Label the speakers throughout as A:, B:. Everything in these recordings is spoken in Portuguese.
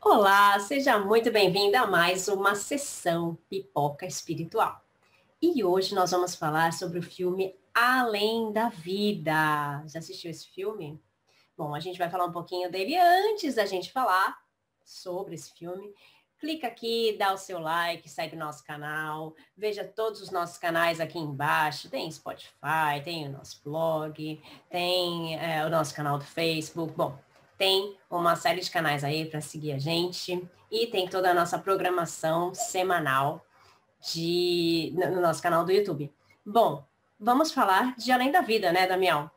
A: Olá, seja muito bem-vinda a mais uma sessão Pipoca Espiritual. E hoje nós vamos falar sobre o filme Além da Vida. Já assistiu esse filme? Bom, a gente vai falar um pouquinho dele antes da gente falar sobre esse filme. Clica aqui, dá o seu like, segue o nosso canal, veja todos os nossos canais aqui embaixo. Tem Spotify, tem o nosso blog, tem o nosso canal do Facebook. Bom, tem uma série de canais aí para seguir a gente e tem toda a nossa programação semanal no nosso canal do YouTube. Bom, vamos falar de Além da Vida, né, Damião?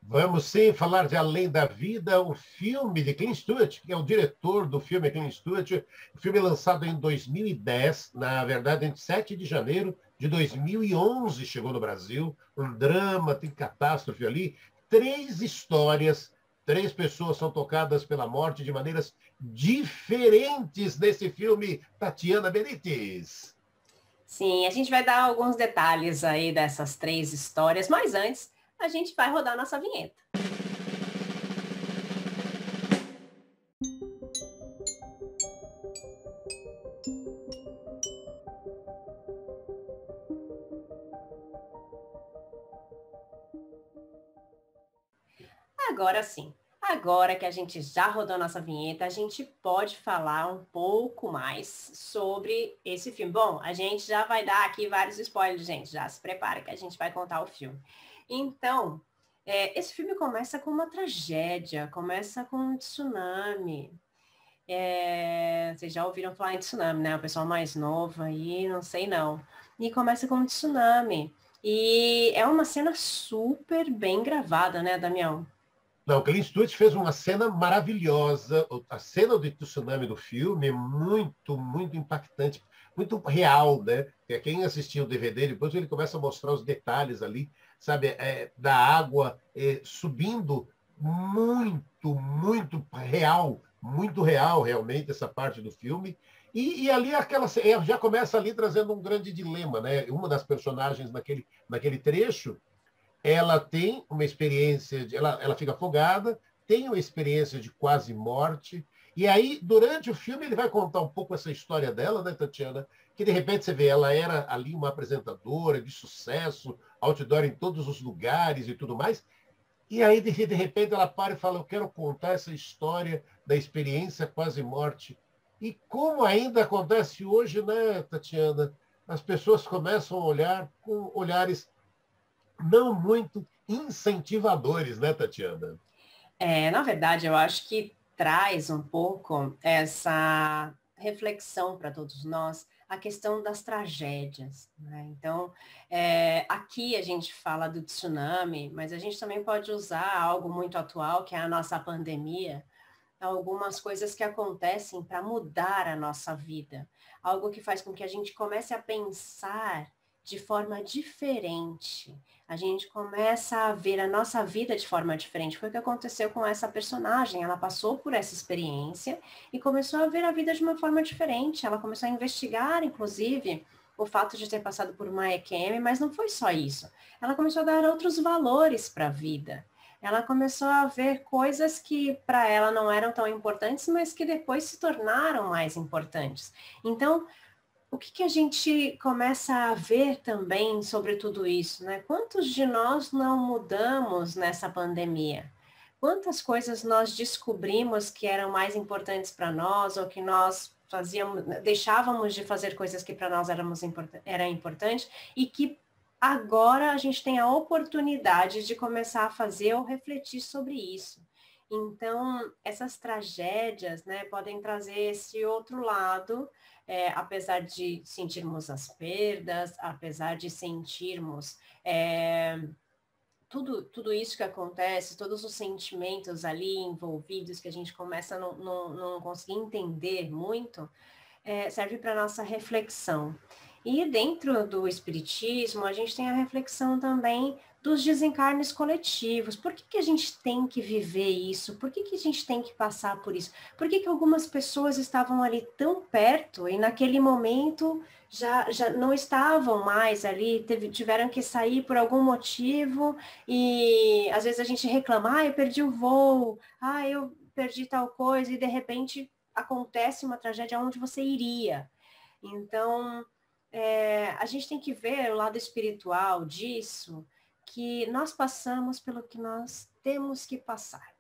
B: Vamos sim falar de Além da Vida, o filme de Clint Eastwood, que é o diretor do filme Clint Eastwood. O filme é lançado em 2010, na verdade, em 7 de janeiro de 2011 chegou no Brasil. Um drama, tem catástrofe ali. 3 histórias, 3 pessoas são tocadas pela morte de maneiras diferentes nesse filme. Tatiana Benítez.
A: Sim, a gente vai dar alguns detalhes aí dessas 3 histórias, mas antes a gente vai rodar nossa vinheta. Agora sim, agora que a gente já rodou nossa vinheta, a gente pode falar um pouco mais sobre esse filme. Bom, a gente já vai dar aqui vários spoilers, gente, já se prepara que a gente vai contar o filme. Então, esse filme começa com uma tragédia, começa com um tsunami. Vocês já ouviram falar em tsunami, né? O pessoal mais novo aí, não sei não. E começa com um tsunami. E é uma cena super bem gravada, né, Damião?
B: Não, Clint Eastwood fez uma cena maravilhosa. A cena do tsunami do filme é muito, muito impactante, muito real, né? Quem assistiu o DVD, depois ele começa a mostrar os detalhes ali, sabe, da água subindo muito, muito real realmente essa parte do filme. E ali já começa ali trazendo um grande dilema, né? Uma das personagens naquele trecho, ela tem uma experiência, ela fica afogada, tem uma experiência de quase morte, e aí, durante o filme, ele vai contar um pouco essa história dela, né, Tatiana? Que, de repente, você vê, ela era ali uma apresentadora de sucesso, outdoor em todos os lugares e tudo mais, e aí, de repente, ela para e fala, eu quero contar essa história da experiência quase morte. E como ainda acontece hoje, né, Tatiana? As pessoas começam a olhar com olhares não muito incentivadores, né, Tatiana?
A: Na verdade, eu acho que traz um pouco essa reflexão para todos nós a questão das tragédias, né? Então, aqui a gente fala do tsunami, mas a gente também pode usar algo muito atual, que é a nossa pandemia, algumas coisas que acontecem para mudar a nossa vida, algo que faz com que a gente comece a pensar de forma diferente. A gente começa a ver a nossa vida de forma diferente. Foi o que aconteceu com essa personagem. Ela passou por essa experiência e começou a ver a vida de uma forma diferente. Ela começou a investigar, inclusive, o fato de ter passado por uma EQM, mas não foi só isso. Ela começou a dar outros valores para a vida. Ela começou a ver coisas que para ela não eram tão importantes, mas que depois se tornaram mais importantes. Então, o que a gente começa a ver também sobre tudo isso, né? Quantos de nós não mudamos nessa pandemia? Quantas coisas nós descobrimos que eram mais importantes para nós ou que nós fazíamos, deixávamos de fazer coisas que para nós era importante e que agora a gente tem a oportunidade de começar a fazer ou refletir sobre isso. Então, essas tragédias, né, podem trazer esse outro lado, apesar de sentirmos as perdas, apesar de sentirmos tudo isso que acontece, todos os sentimentos ali envolvidos que a gente começa a não conseguir entender muito, serve para nossa reflexão. E dentro do espiritismo, a gente tem a reflexão também dos desencarnes coletivos. Por que a gente tem que viver isso? Por que a gente tem que passar por isso? Por que algumas pessoas estavam ali tão perto e naquele momento já não estavam mais ali, tiveram que sair por algum motivo e às vezes a gente reclama, eu perdi o voo, eu perdi tal coisa e de repente acontece uma tragédia, aonde você iria. Então, a gente tem que ver o lado espiritual disso, que nós passamos pelo que nós temos que passar.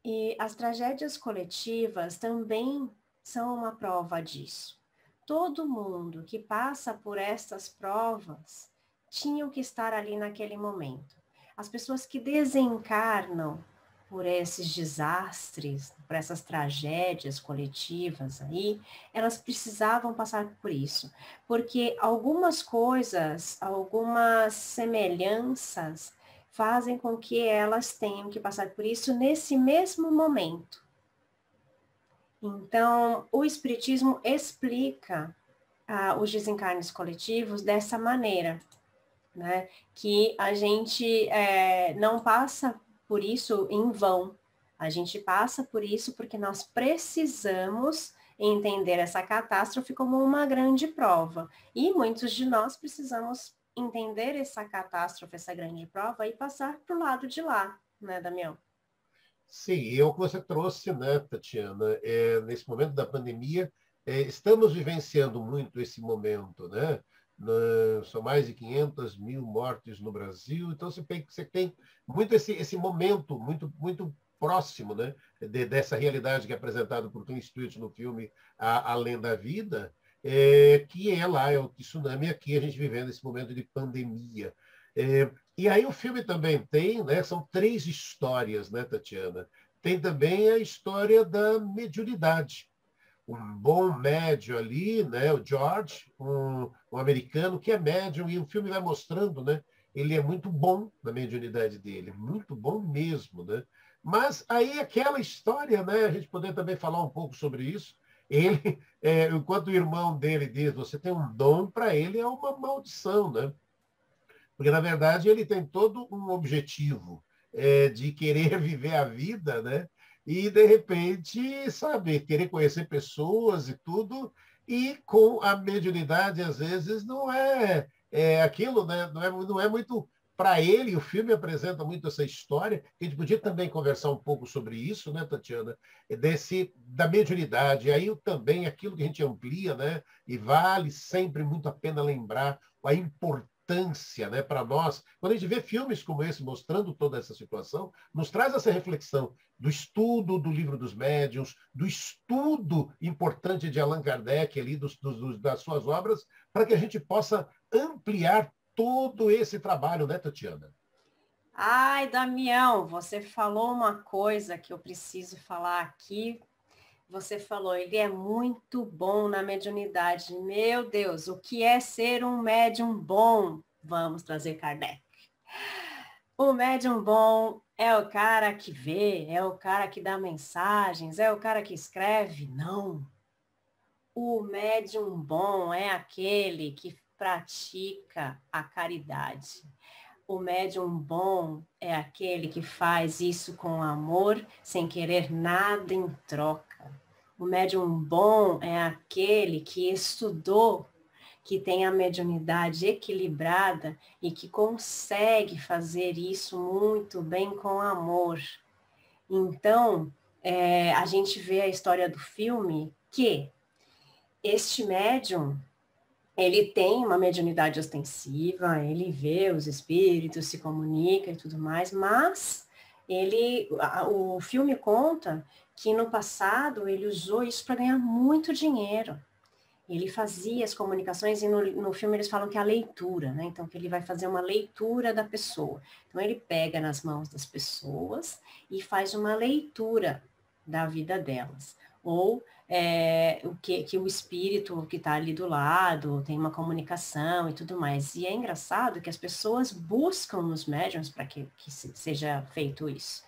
A: E as tragédias coletivas também são uma prova disso. Todo mundo que passa por estas provas tinham que estar ali naquele momento. As pessoas que desencarnam por esses desastres, por essas tragédias coletivas aí, elas precisavam passar por isso. Porque algumas coisas, algumas semelhanças fazem com que elas tenham que passar por isso nesse mesmo momento. Então, o Espiritismo explica os desencarnes coletivos dessa maneira, né? Que a gente não passa por isso em vão. A gente passa por isso porque nós precisamos entender essa catástrofe como uma grande prova. E muitos de nós precisamos entender essa catástrofe, essa grande prova, e passar para o lado de lá, né, Damião?
B: Sim, e é o que você trouxe, né, Tatiana? Nesse momento da pandemia, estamos vivenciando muito esse momento, né? São mais de 500 mil mortes no Brasil, então você tem muito esse momento muito, muito próximo, né, dessa realidade que é apresentada por Clint Eastwood no filme Além da Vida, que é lá, é o tsunami, aqui a gente vivendo esse momento de pandemia. E aí o filme também tem, né, são 3 histórias, né, Tatiana? Tem também a história da mediunidade. Um bom médium ali, né, o George, um americano que é médium, e o filme vai mostrando, né, ele é muito bom na mediunidade dele, muito bom mesmo, né? Mas aí aquela história, né, a gente poder também falar um pouco sobre isso. Ele, enquanto o irmão dele diz, você tem um dom, para ele é uma maldição, né? Porque, na verdade, ele tem todo um objetivo de querer viver a vida, né? E, de repente, sabe, querer conhecer pessoas e tudo, e com a mediunidade, às vezes, não é aquilo, né? Não é muito. Para ele, o filme apresenta muito essa história. A gente podia também conversar um pouco sobre isso, né, Tatiana? Da mediunidade. Aí também aquilo que a gente amplia, né? E vale sempre muito a pena lembrar a importância, né, para nós. Quando a gente vê filmes como esse mostrando toda essa situação, nos traz essa reflexão do estudo do Livro dos Médiuns, do estudo importante de Allan Kardec, ali, das suas obras, para que a gente possa ampliar todo esse trabalho, né, Tatiana?
A: Ai, Damião, você falou uma coisa que eu preciso falar aqui. Você falou, ele é muito bom na mediunidade. Meu Deus, o que é ser um médium bom? Vamos trazer Kardec. O médium bom é o cara que vê, é o cara que dá mensagens, é o cara que escreve? Não. O médium bom é aquele que pratica a caridade. O médium bom é aquele que faz isso com amor, sem querer nada em troca. O médium bom é aquele que estudou, que tem a mediunidade equilibrada e que consegue fazer isso muito bem com amor. Então, a gente vê a história do filme que este médium, ele tem uma mediunidade ostensiva, ele vê os espíritos, se comunica e tudo mais, mas o filme conta que no passado ele usou isso para ganhar muito dinheiro. Ele fazia as comunicações e no filme eles falam que é a leitura, né? Então, que ele vai fazer uma leitura da pessoa. Então, ele pega nas mãos das pessoas e faz uma leitura da vida delas. Ou que o espírito que está ali do lado tem uma comunicação e tudo mais. E é engraçado que as pessoas buscam nos médiums para que seja feito isso.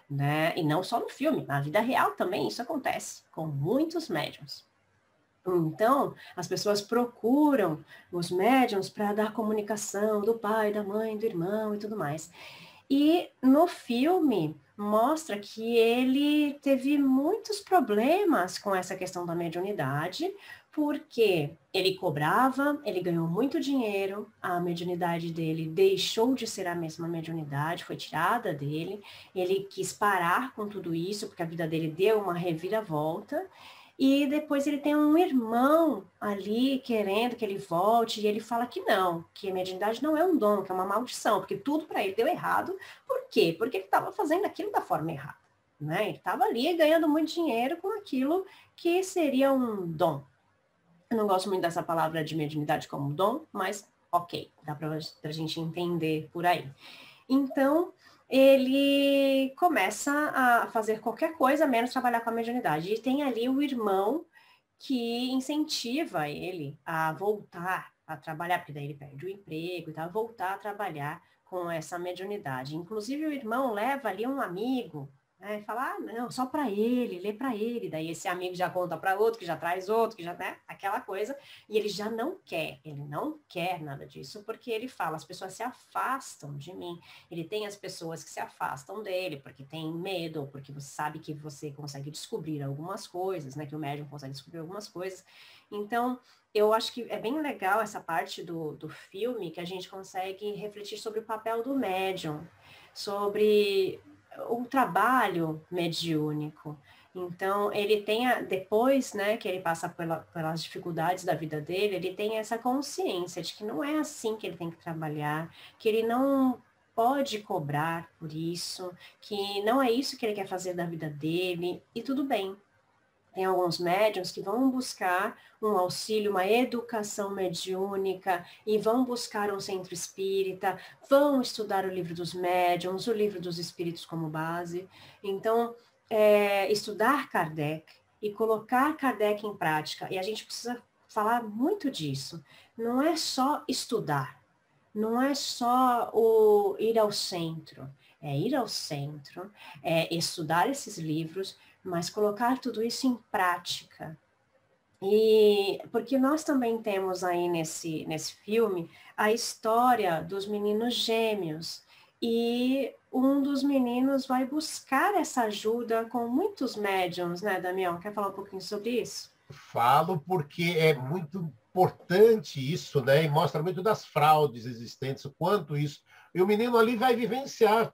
A: Né? E não só no filme, na vida real também isso acontece com muitos médiums. Então, as pessoas procuram os médiums para dar comunicação do pai, da mãe, do irmão e tudo mais. E no filme, mostra que ele teve muitos problemas com essa questão da mediunidade, porque ele cobrava, ele ganhou muito dinheiro, a mediunidade dele deixou de ser a mesma mediunidade, foi tirada dele, ele quis parar com tudo isso, porque a vida dele deu uma reviravolta, e depois ele tem um irmão ali querendo que ele volte, e ele fala que não, que a mediunidade não é um dom, que é uma maldição, porque tudo para ele deu errado. Por quê? Porque ele estava fazendo aquilo da forma errada, né? Ele estava ali ganhando muito dinheiro com aquilo que seria um dom. Eu não gosto muito dessa palavra de mediunidade como dom, mas ok, dá para a gente entender por aí. Então, ele começa a fazer qualquer coisa, menos trabalhar com a mediunidade. E tem ali o irmão que incentiva ele a voltar a trabalhar, porque daí ele perde o emprego e tal, voltar a trabalhar com essa mediunidade. Inclusive, o irmão leva ali um amigo, né, e fala, ah, não, só para ele, lê para ele. Daí esse amigo já conta para outro, que já traz outro, que já, né, aquela coisa, e ele já não quer, ele não quer nada disso, porque ele fala, as pessoas se afastam de mim. Ele tem as pessoas que se afastam dele, porque tem medo, ou porque você sabe que você consegue descobrir algumas coisas, né, que o médium consegue descobrir algumas coisas. Então, eu acho que é bem legal essa parte do filme, que a gente consegue refletir sobre o papel do médium, sobre o trabalho mediúnico. Então, ele tem, depois, né, que ele passa pelas dificuldades da vida dele, ele tem essa consciência de que não é assim que ele tem que trabalhar, que ele não pode cobrar por isso, que não é isso que ele quer fazer da vida dele, e tudo bem. Tem alguns médiuns que vão buscar um auxílio, uma educação mediúnica, e vão buscar um centro espírita, vão estudar o livro dos médiuns, o livro dos espíritos como base. Então, estudar Kardec e colocar Kardec em prática, e a gente precisa falar muito disso, não é só estudar, não é só o ir ao centro, é ir ao centro, é estudar esses livros, mas colocar tudo isso em prática. E porque nós também temos aí nesse filme a história dos meninos gêmeos. E um dos meninos vai buscar essa ajuda com muitos médiums, né, Damião? Quer falar um pouquinho sobre isso?
B: Falo porque é muito importante isso, né? E mostra muito das fraudes existentes, o quanto isso. E o menino ali vai vivenciar,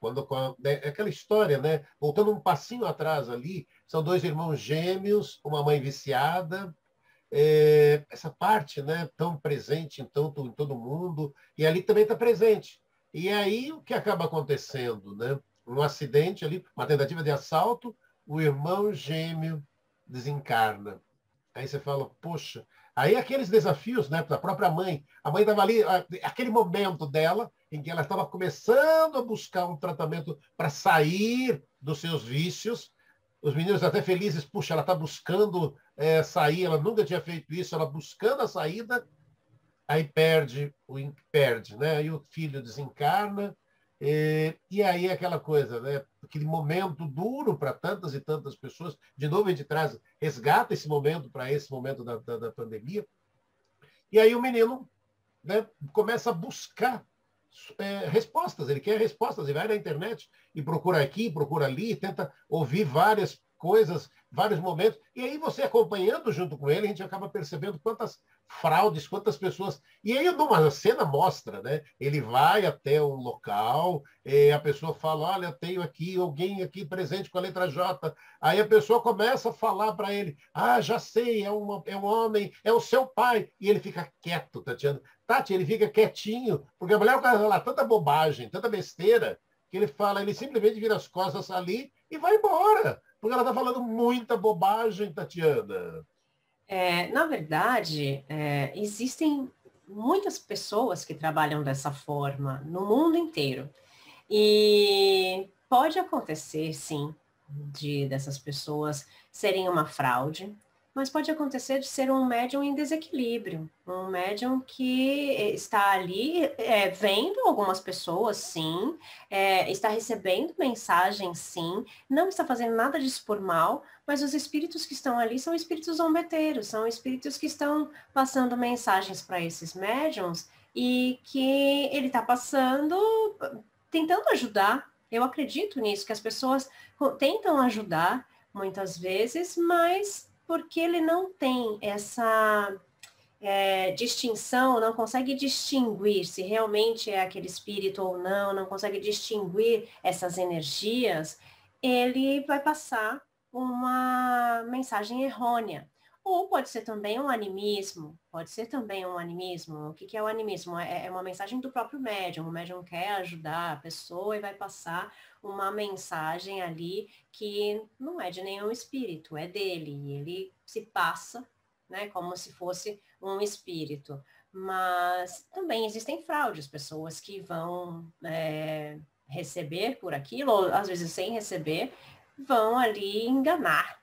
B: né? É aquela história, né? Voltando um passinho atrás ali, são dois irmãos gêmeos, uma mãe viciada, essa parte, né, tão presente em todo mundo, e ali também está presente. E aí o que acaba acontecendo, né? Um acidente ali, uma tentativa de assalto, o irmão gêmeo desencarna. Aí você fala, poxa, aí aqueles desafios, né, da própria mãe. A mãe estava ali, aquele momento dela em que ela estava começando a buscar um tratamento para sair dos seus vícios. Os meninos até felizes, puxa, ela está buscando sair, ela nunca tinha feito isso, ela buscando a saída, aí perde, né? Aí o filho desencarna, e aí é aquela coisa, né? Aquele momento duro para tantas e tantas pessoas. De novo, a gente traz, resgata esse momento para esse momento da pandemia. E aí o menino, né, começa a buscar respostas, ele quer respostas, ele vai na internet e procura aqui, procura ali, tenta ouvir várias coisas, vários momentos, e aí você acompanhando junto com ele, a gente acaba percebendo quantas fraudes, quantas pessoas. E aí, numa cena mostra, né? Ele vai até um local, a pessoa fala: olha, tenho aqui alguém aqui presente com a letra J. Aí a pessoa começa a falar para ele: ah, já sei, é um homem, é o seu pai. E ele fica quieto, Tatiana. Tati, ele fica quietinho, porque a mulher vai falar tanta bobagem, tanta besteira, que ele fala, ele simplesmente vira as costas ali e vai embora. Porque ela está falando muita bobagem, Tatiana.
A: Na verdade, existem muitas pessoas que trabalham dessa forma no mundo inteiro. E pode acontecer, sim, dessas pessoas serem uma fraude, mas pode acontecer de ser um médium em desequilíbrio, um médium que está ali vendo algumas pessoas, sim, está recebendo mensagens, sim, não está fazendo nada disso por mal, mas os espíritos que estão ali são espíritos zombeteiros, são espíritos que estão passando mensagens para esses médiums e que ele está passando, tentando ajudar. Eu acredito nisso, que as pessoas tentam ajudar muitas vezes, mas porque ele não tem essa distinção, não consegue distinguir se realmente é aquele espírito ou não, não consegue distinguir essas energias, ele vai passar uma mensagem errônea. Ou pode ser também um animismo, pode ser também um animismo. O que é o animismo? É uma mensagem do próprio médium. O médium quer ajudar a pessoa e vai passar uma mensagem ali que não é de nenhum espírito, é dele. E ele se passa, né, como se fosse um espírito. Mas também existem fraudes, pessoas que vão receber por aquilo, ou às vezes sem receber, vão ali enganar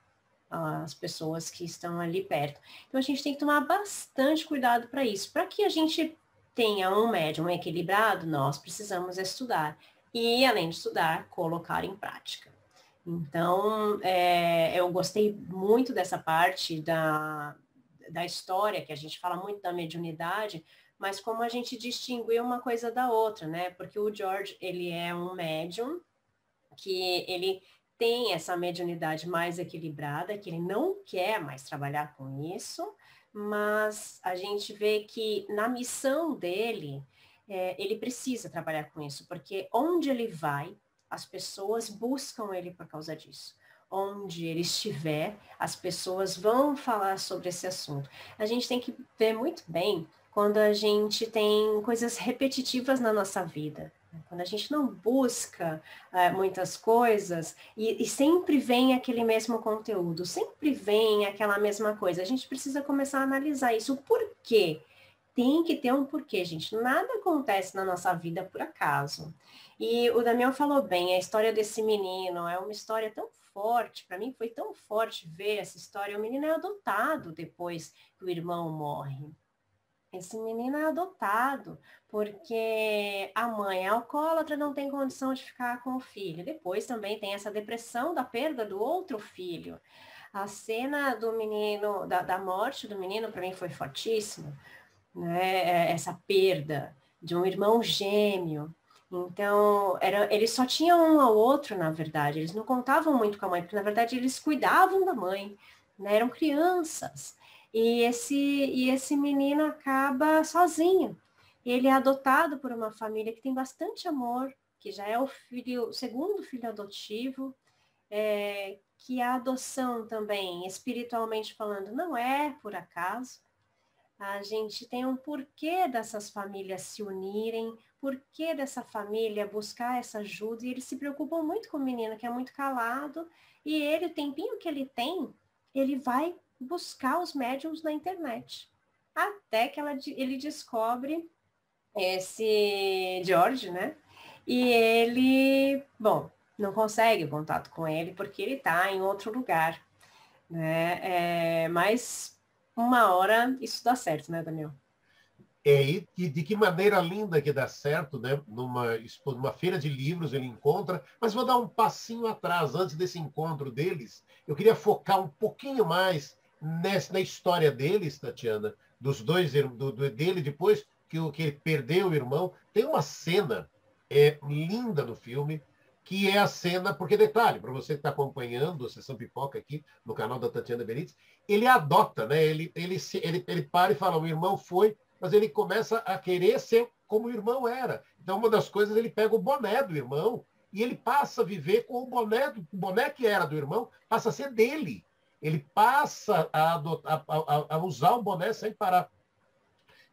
A: as pessoas que estão ali perto. Então a gente tem que tomar bastante cuidado para isso. Para que a gente tenha um médium equilibrado, nós precisamos estudar. E, além de estudar, colocar em prática. Então, eu gostei muito dessa parte da história, que a gente fala muito da mediunidade, mas como a gente distinguiu uma coisa da outra, né? Porque o George, ele é um médium que ele tem essa mediunidade mais equilibrada, que ele não quer mais trabalhar com isso, mas a gente vê que na missão dele, ele precisa trabalhar com isso, porque onde ele vai, as pessoas buscam ele por causa disso. Onde ele estiver, as pessoas vão falar sobre esse assunto. A gente tem que ver muito bem quando a gente tem coisas repetitivas na nossa vida. Quando a gente não busca muitas coisas e sempre vem aquele mesmo conteúdo, sempre vem aquela mesma coisa. A gente precisa começar a analisar isso. O porquê? Tem que ter um porquê, gente. Nada acontece na nossa vida por acaso. E o Damião falou bem, a história desse menino é uma história tão forte. Para mim foi tão forte ver essa história. O menino é adotado depois que o irmão morre. Esse menino é adotado, porque a mãe é alcoólatra, não tem condição de ficar com o filho. Depois também tem essa depressão da perda do outro filho. A cena do menino, da morte do menino, para mim foi fortíssima, né? Essa perda de um irmão gêmeo. Então, eles só tinham um ao outro, na verdade. Eles não contavam muito com a mãe, porque, na verdade, eles cuidavam da mãe, né? Eram crianças. E esse menino acaba sozinho. Ele é adotado por uma família que tem bastante amor, que já é o segundo filho adotivo, que a adoção também, espiritualmente falando, não é por acaso. A gente tem um porquê dessas famílias se unirem, porquê dessa família buscar essa ajuda, e eles se preocupam muito com o menino, que é muito calado, e ele, o tempinho que ele tem, ele vai buscar os médiums na internet. Até que ele descobre esse George, né? E ele, bom, não consegue contato com ele porque ele está em outro lugar, né? Mas uma hora isso dá certo, né, Daniel?
B: E de que maneira linda que dá certo, né? Numa feira de livros ele encontra, mas vou dar um passinho atrás, antes desse encontro deles, eu queria focar um pouquinho mais na história deles, Tatiana, dos dois, dele, depois que ele perdeu o irmão. Tem uma cena linda no filme, que é a cena, porque detalhe, para você que está acompanhando a Sessão Pipoca aqui no canal da Tatiana Benítez, ele adota, né? Ele para e fala, o irmão foi, mas ele começa a querer ser como o irmão era. Então, uma das coisas, ele pega o boné do irmão e ele passa a viver com o boné que era do irmão, passa a ser dele. Ele passa a usar o boné sem parar.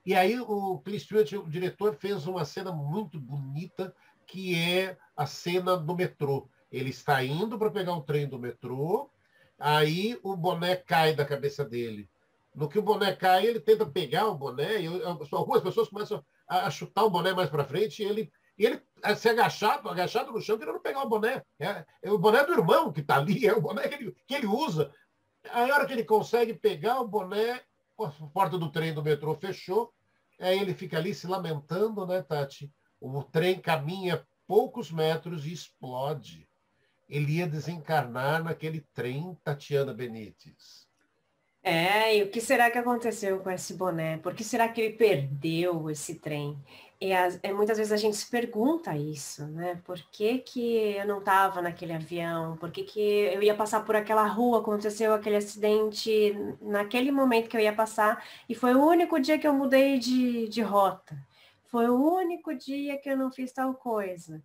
B: E aí o Clint Stewart, o diretor, fez uma cena muito bonita, que é a cena do metrô. Ele está indo para pegar o trem do metrô, aí o boné cai da cabeça dele. No que o boné cai, ele tenta pegar o boné, e algumas pessoas começam a chutar o boné mais para frente, e ele se agachado no chão, querendo pegar o boné. É o boné do irmão que está ali, é o boné que ele usa. Aí, a hora que ele consegue pegar o boné, a porta do trem do metrô fechou, aí ele fica ali se lamentando, né, Tati? O trem caminha poucos metros e explode. Ele ia desencarnar naquele trem, Tatiana Benítez.
A: E o que será que aconteceu com esse boné? Por que será que ele perdeu esse trem? Muitas vezes a gente se pergunta isso, né? Por que que eu não estava naquele avião? Por que que eu ia passar por aquela rua, aconteceu aquele acidente naquele momento que eu ia passar, e foi o único dia que eu mudei de rota. Foi o único dia que eu não fiz tal coisa.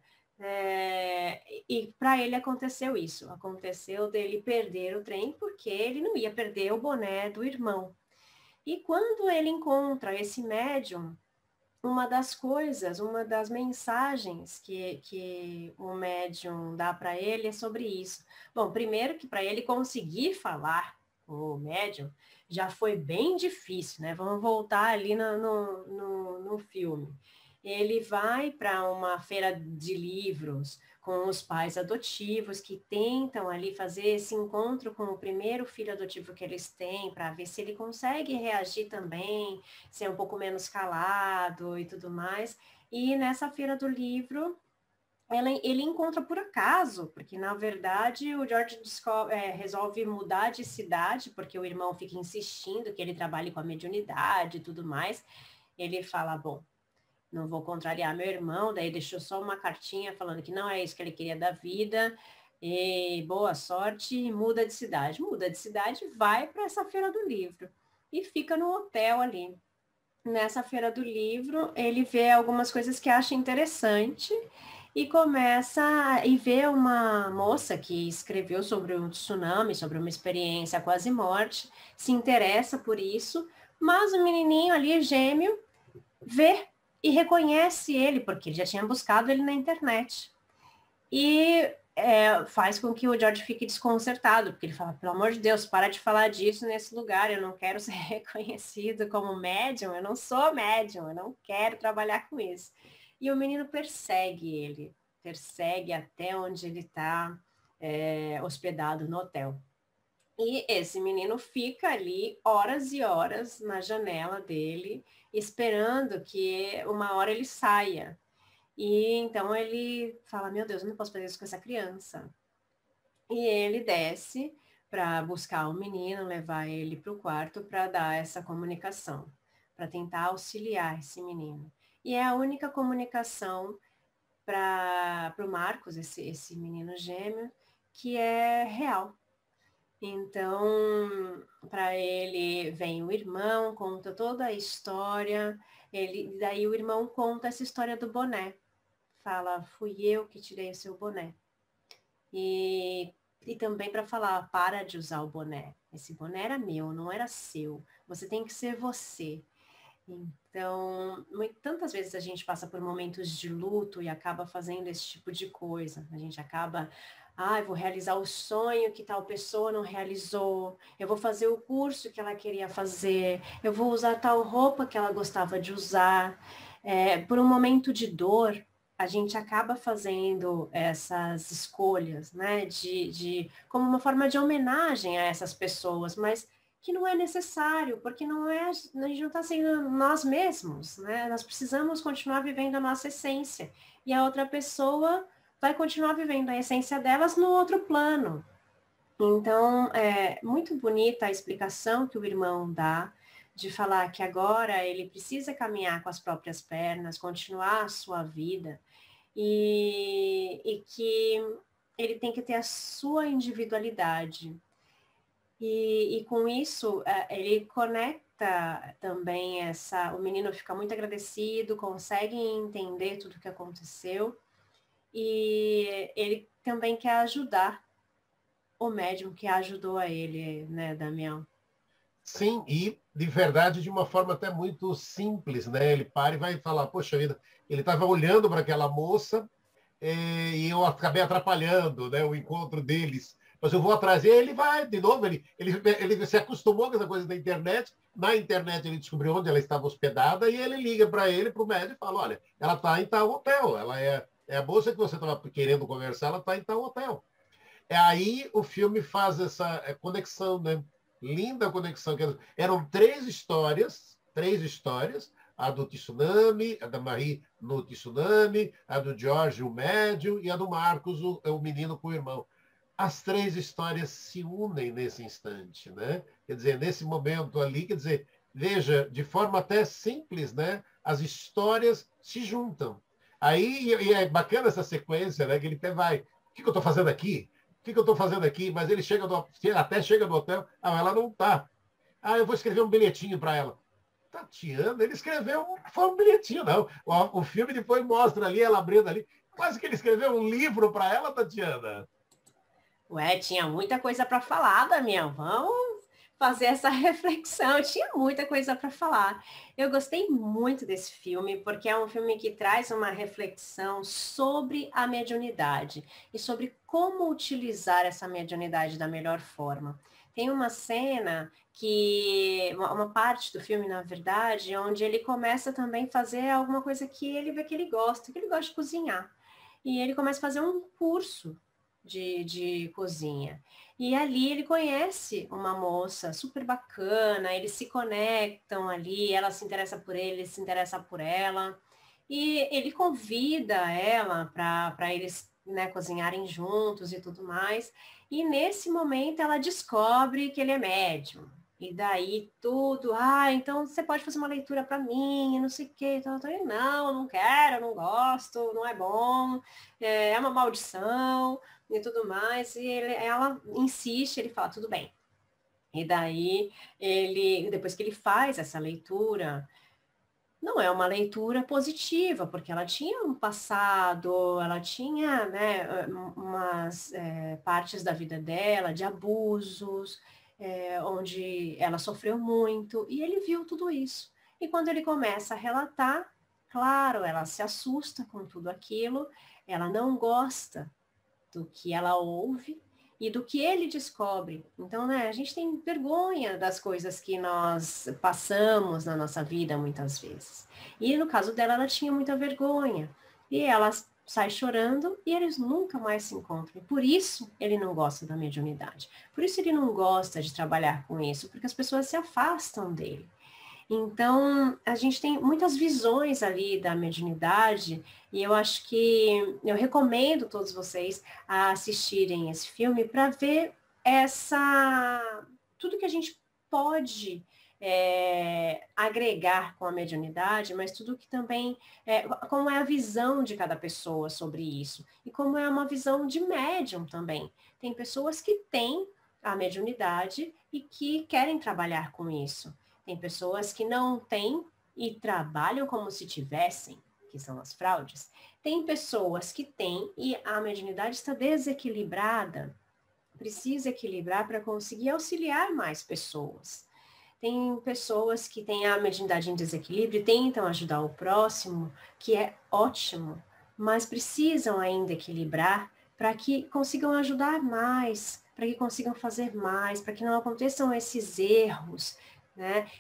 A: E para ele aconteceu isso, aconteceu dele perder o trem porque ele não ia perder o boné do irmão. E quando ele encontra esse médium, uma das coisas, uma das mensagens que o médium dá para ele é sobre isso. Bom, primeiro que para ele conseguir falar com o médium já foi bem difícil, né? Vamos voltar ali no filme. Ele vai para uma feira de livros com os pais adotivos que tentam ali fazer esse encontro com o primeiro filho adotivo que eles têm para ver se ele consegue reagir também, ser um pouco menos calado e tudo mais. E nessa feira do livro, ele encontra por acaso, porque na verdade o George resolve mudar de cidade, porque o irmão fica insistindo que ele trabalhe com a mediunidade e tudo mais. Ele fala, bom, não vou contrariar meu irmão, daí deixou só uma cartinha falando que não é isso que ele queria da vida, e boa sorte, e muda de cidade. Muda de cidade, vai para essa feira do livro e fica no hotel ali. Nessa feira do livro, ele vê algumas coisas que acha interessante e começa e vê uma moça que escreveu sobre um tsunami, sobre uma experiência quase morte, se interessa por isso, mas o menininho ali, gêmeo, vê e reconhece ele, porque ele já tinha buscado ele na internet. E faz com que o George fique desconcertado, porque ele fala, pelo amor de Deus, para de falar disso nesse lugar, eu não quero ser reconhecido como médium, eu não sou médium, eu não quero trabalhar com isso. E o menino persegue ele, persegue até onde ele está hospedado no hotel. E esse menino fica ali horas e horas na janela dele, esperando que uma hora ele saia. E então ele fala, meu Deus, eu não posso fazer isso com essa criança. E ele desce para buscar o menino, levar ele para o quarto para dar essa comunicação, para tentar auxiliar esse menino. E é a única comunicação para o Marcos, esse menino gêmeo, que é real. Então, para ele vem o irmão, conta toda a história, daí o irmão conta essa história do boné. Fala, fui eu que tirei o seu boné. E também para falar, para de usar o boné. Esse boné era meu, não era seu. Você tem que ser você. Então, tantas vezes a gente passa por momentos de luto e acaba fazendo esse tipo de coisa. A gente acaba, vou realizar o sonho que tal pessoa não realizou, eu vou fazer o curso que ela queria fazer, eu vou usar tal roupa que ela gostava de usar. Por um momento de dor, a gente acaba fazendo essas escolhas, né, como uma forma de homenagem a essas pessoas, mas que não é necessário, porque a gente não está sendo nós mesmos, né? Nós precisamos continuar vivendo a nossa essência. E a outra pessoa vai continuar vivendo a essência delas no outro plano. Então, é muito bonita a explicação que o irmão dá, de falar que agora ele precisa caminhar com as próprias pernas, continuar a sua vida, e que ele tem que ter a sua individualidade. E com isso, ele conecta também o menino fica muito agradecido, consegue entender tudo o que aconteceu, e ele também quer ajudar o médium que ajudou a ele, né, Damião?
B: Sim, e de verdade de uma forma até muito simples, né? Ele para e vai falar, poxa vida, ele estava olhando para aquela moça e eu acabei atrapalhando, né, o encontro deles. Mas eu vou atrás. E ele vai, de novo, ele se acostumou com essa coisa da internet. Na internet ele descobriu onde ela estava hospedada e ele liga para ele, para o médico, e fala, olha, ela está em tal hotel, ela é a moça que você estava querendo conversar, ela está em tal hotel. Aí o filme faz essa conexão, né? Linda conexão. Eram três histórias, a do tsunami, a da Marie no tsunami, a do George, o médium, e a do Marcos, o menino com o irmão. as três histórias se unem nesse instante, né? Quer dizer, nesse momento ali, quer dizer, veja, de forma até simples, né? As histórias se juntam. Aí, e é bacana essa sequência, né? Que ele até vai, o que eu estou fazendo aqui? O que eu estou fazendo aqui? Mas ele até chega no hotel, ela não está. Eu vou escrever um bilhetinho para ela. Tatiana, ele escreveu, foi um bilhetinho, não. O filme depois mostra ali, ela abrindo ali. Quase que ele escreveu um livro para ela, Tatiana.
A: Ué, tinha muita coisa para falar, Damião. Vamos fazer essa reflexão. Tinha muita coisa para falar. Eu gostei muito desse filme, porque é um filme que traz uma reflexão sobre a mediunidade e sobre como utilizar essa mediunidade da melhor forma. Tem uma cena uma parte do filme, na verdade, onde ele começa também a fazer alguma coisa que ele vê que ele gosta de cozinhar. E ele começa a fazer um curso de cozinha. E ali ele conhece uma moça super bacana, eles se conectam ali, ela se interessa por ele se interessa por ela. E ele convida ela para eles, né, cozinharem juntos e tudo mais. E nesse momento ela descobre que ele é médium. E daí tudo, então você pode fazer uma leitura para mim, não sei o quê. Então, não quero, não gosto, não é bom, é uma maldição e tudo mais. E ela insiste, ele fala, tudo bem. E daí, depois que ele faz essa leitura, não é uma leitura positiva, porque ela tinha um passado, ela tinha, né, umas partes da vida dela, de abusos, onde ela sofreu muito, e ele viu tudo isso. E quando ele começa a relatar, claro, ela se assusta com tudo aquilo, ela não gosta do que ela ouve e do que ele descobre. Então, né, a gente tem vergonha das coisas que nós passamos na nossa vida muitas vezes. E no caso dela, ela tinha muita vergonha. E ela sai chorando e eles nunca mais se encontram. E por isso ele não gosta da mediunidade. Por isso ele não gosta de trabalhar com isso, porque as pessoas se afastam dele. Então, a gente tem muitas visões ali da mediunidade e eu acho que eu recomendo todos vocês a assistirem esse filme para ver tudo que a gente pode agregar com a mediunidade, mas tudo que também como é a visão de cada pessoa sobre isso e como é uma visão de médium também. Tem pessoas que têm a mediunidade e que querem trabalhar com isso. Tem pessoas que não têm e trabalham como se tivessem, que são as fraudes. Tem pessoas que têm e a mediunidade está desequilibrada, precisa equilibrar para conseguir auxiliar mais pessoas. Tem pessoas que têm a mediunidade em desequilíbrio e tentam ajudar o próximo, que é ótimo, mas precisam ainda equilibrar para que consigam ajudar mais, para que consigam fazer mais, para que não aconteçam esses erros, né,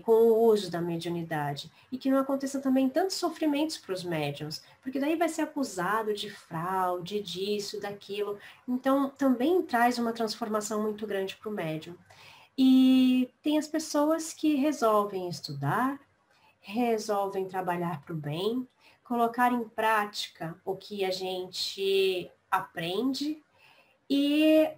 A: com o uso da mediunidade. E que não aconteça também tantos sofrimentos para os médiuns, porque daí vai ser acusado de fraude, disso, daquilo. Então, também traz uma transformação muito grande para o médium. E tem as pessoas que resolvem estudar, resolvem trabalhar para o bem, colocar em prática o que a gente aprende, e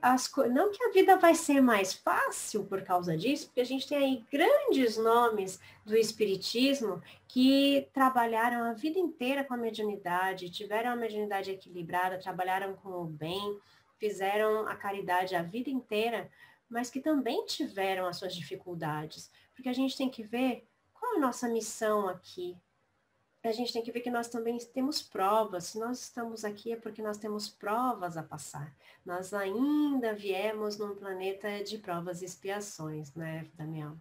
A: não que a vida vai ser mais fácil por causa disso, porque a gente tem aí grandes nomes do espiritismo que trabalharam a vida inteira com a mediunidade, tiveram a mediunidade equilibrada, trabalharam com o bem, fizeram a caridade a vida inteira, mas que também tiveram as suas dificuldades, porque a gente tem que ver qual é a nossa missão aqui. A gente tem que ver que nós também temos provas. Se nós estamos aqui é porque nós temos provas a passar. Nós ainda viemos num planeta de provas e expiações, né, Damião?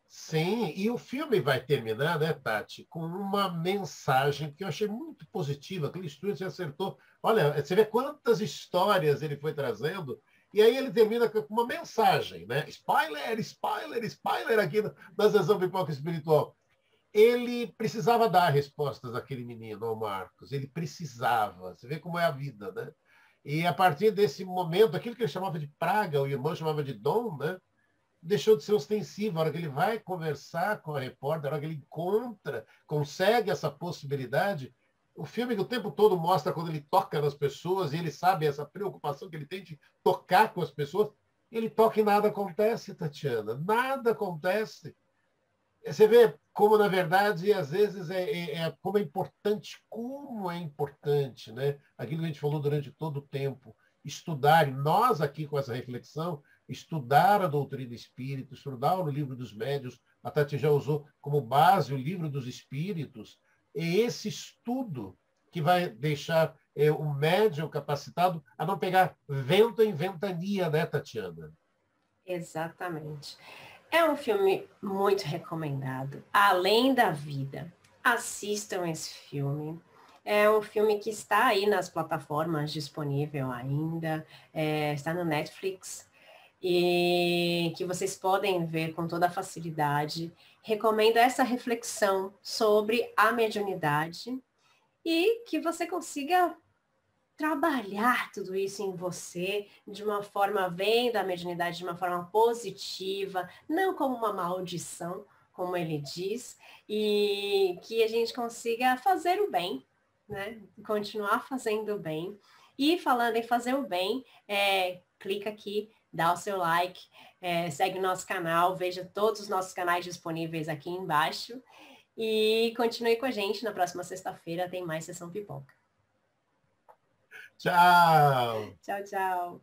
B: Sim, e o filme vai terminar, né, Tati, com uma mensagem que eu achei muito positiva. Aquele estúdio se acertou. Olha, você vê quantas histórias ele foi trazendo, e aí ele termina com uma mensagem, né? Spoiler, spoiler, spoiler aqui na sessão Pipoca Espiritual. Ele precisava dar respostas àquele menino, ao Marcos. Ele precisava. Você vê como é a vida, né? E a partir desse momento, aquilo que ele chamava de praga, o irmão chamava de dom, né? Deixou de ser ostensivo. A hora que ele vai conversar com a repórter, a hora que ele consegue essa possibilidade, O filme o tempo todo mostra quando ele toca nas pessoas e ele sabe essa preocupação que ele tem de tocar com as pessoas. Ele toca e nada acontece, Tatiana. Nada acontece. Você vê como, na verdade, às vezes como é importante, né? Aquilo que a gente falou durante todo o tempo, estudar, e nós aqui com essa reflexão, estudar a doutrina espírita, estudar o livro dos médiuns, a Tati já usou como base o livro dos espíritos, é esse estudo que vai deixar o médium capacitado a não pegar vento em ventania, né, Tatiana?
A: Exatamente. É um filme muito recomendado. Além da Vida. Assistam esse filme. É um filme que está aí nas plataformas disponível ainda, está no Netflix, e que vocês podem ver com toda facilidade. Recomendo essa reflexão sobre a mediunidade e que você consiga trabalhar tudo isso em você de uma forma, vendo a mediunidade de uma forma positiva, não como uma maldição, como ele diz, e que a gente consiga fazer o bem, né? Continuar fazendo o bem. E falando em fazer o bem, clica aqui, dá o seu like, segue o nosso canal, veja todos os nossos canais disponíveis aqui embaixo e continue com a gente. Na próxima sexta-feira tem mais Sessão Pipoca.
B: Tchau!
A: Tchau, tchau.